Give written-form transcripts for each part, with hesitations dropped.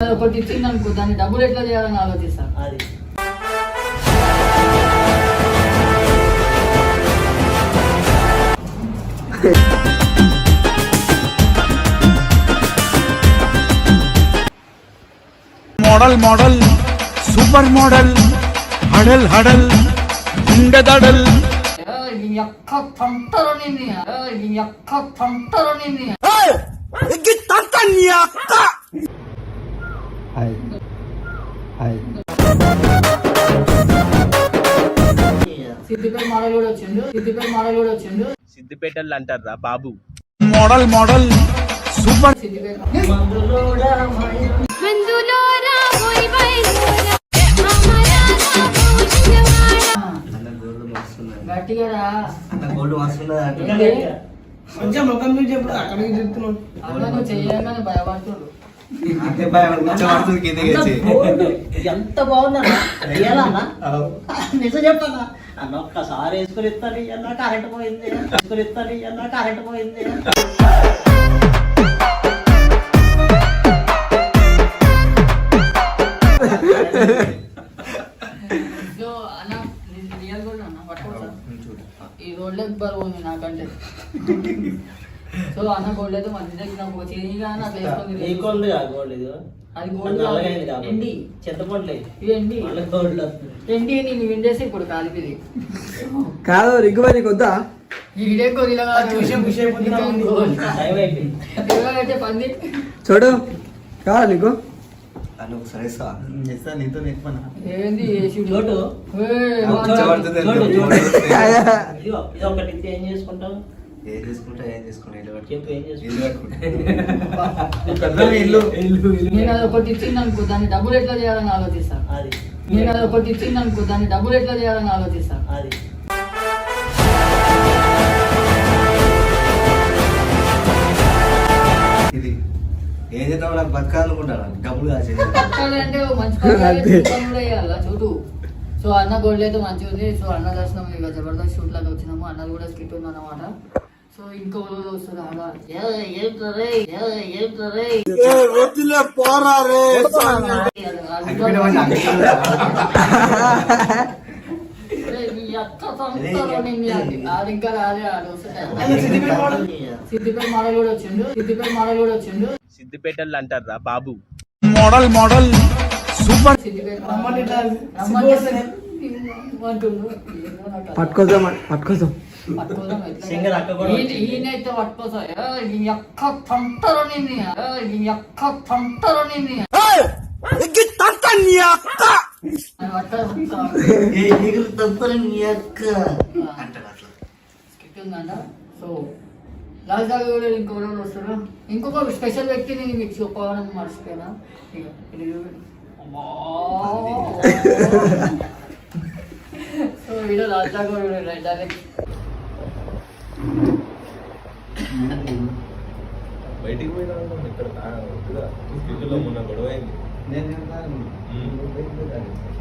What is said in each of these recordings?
ఒకటి ఇచ్చింది అనుకో, దాన్ని డబ్బులు ఎట్లా చేయాలని ఆలోచిస్తాను. అది మోడల్ మోడల్ సూపర్ మోడల్ హడల్ హడల్ ఉండదడల్ ఎక్క పంటలు నిన్ను ఎక్క పంటలు నిన్ను సిద్దిపేట మోడల్ కూడా వచ్చిండు. సిద్దిపేటలు అంటారా బాబు. మోడల్ మోడల్ సూపర్ సిద్దిపేట గట్టిగా రా. కొంచెం ముఖం మీద చెప్పు, అక్కడికి చెప్తున్నావు. అలా నువ్వు చెయ్యగానే భయపడుతుడు. ఎంత బాగుందన్నా నిజం చెప్పన్నా అన్న ఒక్కసారి వేసుకుని ఇస్తాను ఎలా కరెంట్ పోయింది సో అన్న రియల్ గోల్డ్ అన్న పట్టుకోవచ్చు. ఈ రోడ్లే బరువు ఉంది నాకంటే. సో అన్న గోల్డ్ అయితే మంచి దగ్గర నాకు చేయిగా నాకు వేసుకుంది. అది గోల్డ్ ఎండి చింతపండు ఎండి ఎండి నేను విండేసి ఇప్పుడు కాలిపిది కాదు రిగ్గుబా నీకు వద్దా? ఈ వీడియో కొద్దిగా అయితే పంది చూడు కాదా నీకు ఏంది ఒకటి ఏం చేసుకుంటాం నేను అది ఒకటి ఇచ్చింది అనుకో, దాన్ని డబ్బులు ఎట్లా చేయాలని ఆలోచిస్తాను. అది నేను అది ఒకటి ఇచ్చింది అనుకో, దాన్ని డబ్బులు ఎట్లా చేయాలని ఆలోచిస్తాను. అది ఇది ఏం చేద్దాం నాకు బతకాలనుకుంటాను డబ్బులు బతకాలంటే మంచి పని వేయాలా చూడు. సో అన్న గోల్డ్ అయితే మంచిగా ఉంది. సో అన్న దర్శనం ఇక జబర్దస్త్ షూట్ లాగా వచ్చినాము. అన్నది కూడా స్కిట్ ఉంది అన్నమాట. సో ఇంకో రోజు వస్తుంది ఇంకా రాలే ఆడు. సిద్దిపేట మోడల్ కూడా వచ్చిండు. సిద్దిపేటలు అంటారా బాబు. మోడల్ మోడల్ సూపర్ సిద్దిపేట పట్టుకోదాం ఈయనైతే పట్టుకోసా ఎక్క పంటలు నిన్ను సో లాస్ట్ దాకా కూడా ఇంకొక రోజు వస్తారు. ఇంకొక స్పెషల్ వ్యక్తిని మీకు చెప్పాలని మర్చిపోయినా. సో వీడియో లాస్ట్ దాకా కూడా డైరెక్ట్ బయటికి పోయినా ఇక్కడ మొన్న గొడవ అయింది.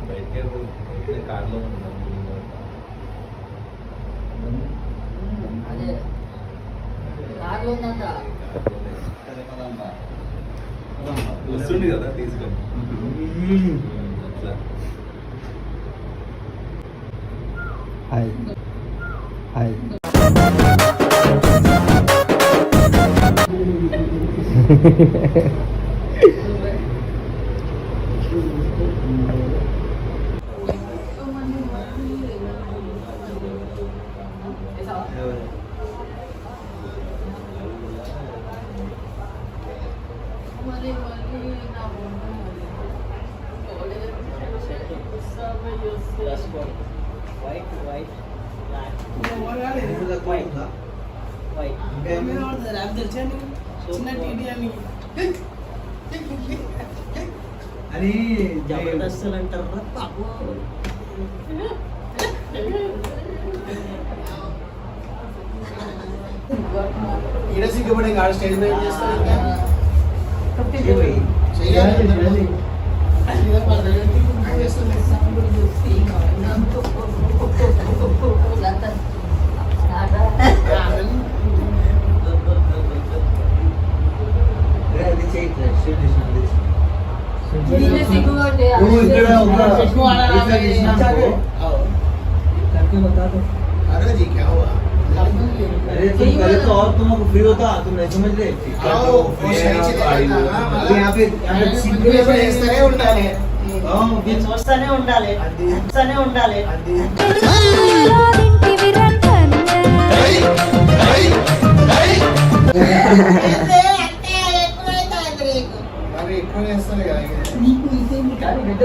బయటకి కార్లో అదే కార్లో ఉందంట. వస్తుండే కదా తీసుకొని అట్లా అది జబర్దస్త్ అంటారు. సిగ్గుపడే కాదు స్టేజ్ మీద చేస్తారు. నీళ్ళే సిగ్గుపడి నువ్వు ఇక్కడ ఒక ఎక్కువ ఆడాలి. ఇట్లా చేసినావు. करके बता दो अरे जी क्या हुआ? अरे तुम पहले तो और तुम फ्री होता तुम नहीं समझ रहे आओ, वो सही से देखा ना, अभी यहाँ पे సిగ్గులేకుండా చేస్తూనే ఉండాలి. మీరు చూస్తూనే ఉండాలి చూస్తూనే ఉండాలి మరి ఎక్కువ చేస్తారు కదా ఇక. నీకు ఇదేంటి కానీ బిడ్డ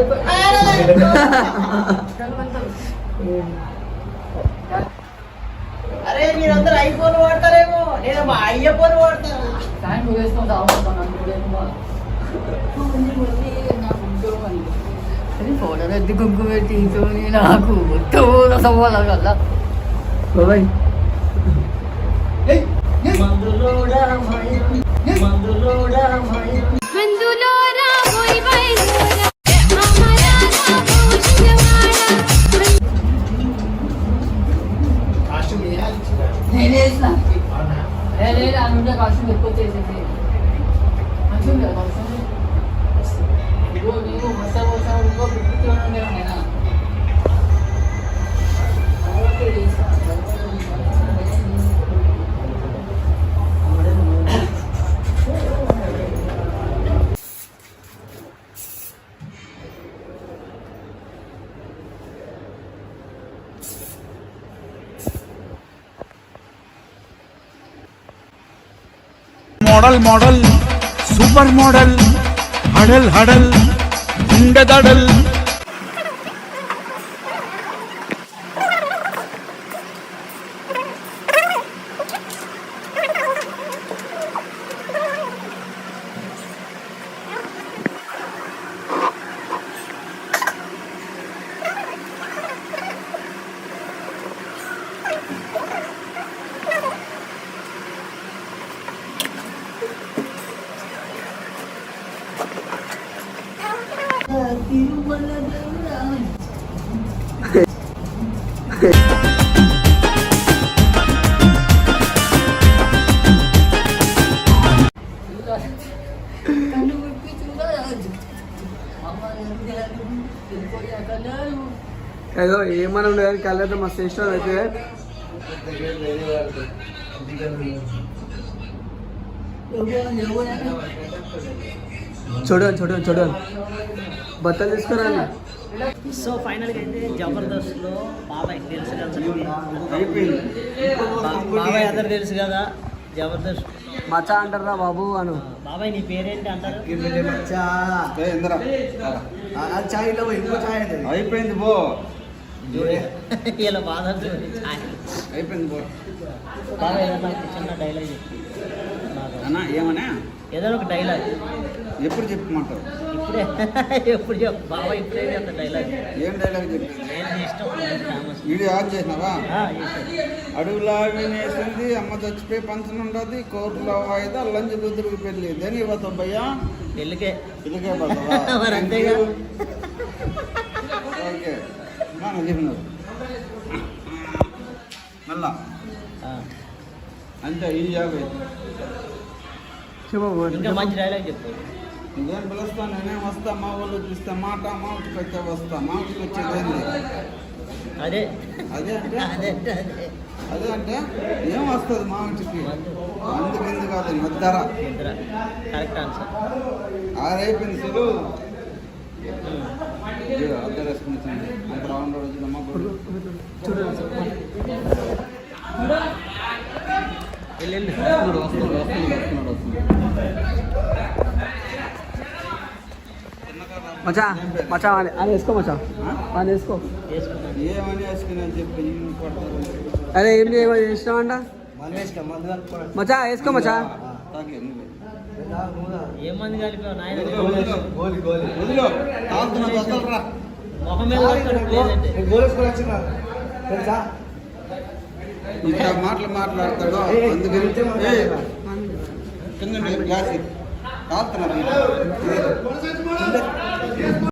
అరే మీరందరూ ఐఫోన్ వాడతారేమో నేను మా అయ్య ఫోన్ వాడతాను ఫ్యాన్ వేసుకొని తాగుతాను అది ఫోటోలు ఎత్తి కుంకుమ పెట్టి ఇంతోని నాకు మొత్తం సవాలు కదా బాబాయ్ మందులోడా మందులోడా కాస్ట్యూమ్ వేయాలి చిన్న. నేనే వేసిన లేదు అనుంటే కాస్ట్యూమ్ ఎక్కువ చేసేసి మంచిగా ఉంది కదా కాస్ట్యూమ్ ఇగో నీవు మసాలా మసాలా ఇంకో పిప్పి ఉండే నేను model model super model huddle huddle गुंडदडल ఏదో ఏమని ఉండదు కానీ కళ్ళతో మస్తు ఇష్టం అయితే చూడండి చూడండి చూడండి బట్టలు తీసుకురా అన్న సో ఫైనల్గా అయితే జబర్దస్త్లో బాబాయ్ తెలుసు కదా బాబాయ్ అందరు తెలుసు కదా జబర్దస్త్ మచా అంటారా బాబు అను బాబాయ్ నీ పేరేంటి అంటారు అయిపోయింది పో ఇలా బాధ అయిపోయింది పో బాబాయ్ ఏదైనా ఒక చిన్న డైలాగ్ చెప్పి అన్న ఏమన్నా ఏదైనా ఒక డైలాగ్ ఎప్పుడు చెప్పమంటావు ఇప్పుడే ఎప్పుడు చెప్పు బాబాయ్ ఇప్పుడే అంత డైలాగ్ ఏం డైలాగ్ చెప్పింది ఏంటి ఇష్టం ఫేమస్ వీడియో ఆన్ చేసినావా అడవిలో వినేసింది అమ్మ చచ్చిపోయి పంచన ఉండదు కోర్టులో వాయిదా లంచ్ కూతురికి పెళ్ళి దేని పోతావు భయ్యా పెళ్ళికే పిల్లకే మరి అంతేగా ఓకే చెప్పినావు మళ్ళా అంతే ఇది యాభై చెప్పు ఇంకా మంచి డైలాగ్ చెప్పు ఇంకేం పిలుస్తా నేనే వస్తా మా ఊళ్ళో చూస్తే మాట మాటకి వచ్చే వస్తా మాటకి వచ్చేది అదే అదే అంటే అదే అదే అదే అంటే ఏం వస్తుంది మాటకి అందుకు ఎందుకు కాదు మద్దర ఇద్దరా కరెక్ట్ ఆన్సర్ ఆరైపోయింది సెలు అద్దరు వేసుకుని అంత రౌండ్ రోజులమ్మ మచా మచా అని వేసుకో మచా అని వేసుకో చేసుకున్నాను ఏమని వేసుకుని చెప్పి కొడతారు అరే ఏం చేసినావంట మచా వేసుకో మచా తాగే నువ్వే ఏమంది కలిపావు నాయన వదిలో తాగుతున్నా వదలరా ముఖం మీద కొడతాడు లేదంటే ఇంకా మాట్లాడతాడు అందుకని కింద గ్లాస్ తాగుతున్నారు